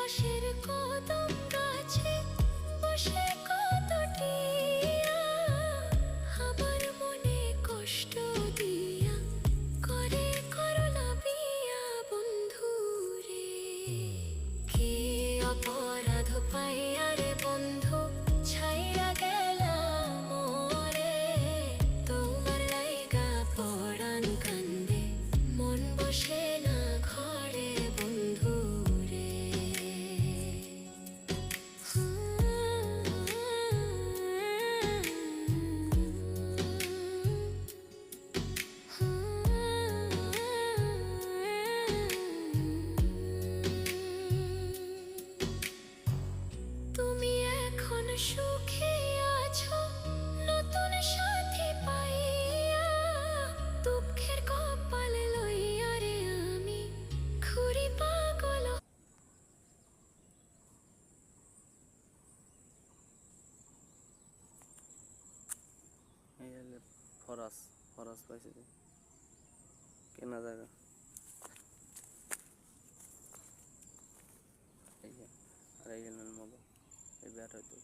পাশের কদম গাছে বসে কতটিয়া আমার মনে কষ্ট দিয়া করে করলা বিয়া বন্ধু রে। কি অপরাধ পাইয়া রে বন্ধু ছাইরা গেলাম মোরে, তোমার লাইগা পরাণ কান্দে মন বসে না ঘরে বন্ধু রে। তুমি এখন সুখে আছো নতুন সাথী পাইয়া, দুঃখের কপাল লইয়া রে আমি ঘুরি পাগল। এই হলে ফরাস ফরাস পাইছে কেনা জায়গা। এই যে আর এই হলেন মতো এই ব্যাট হয়তো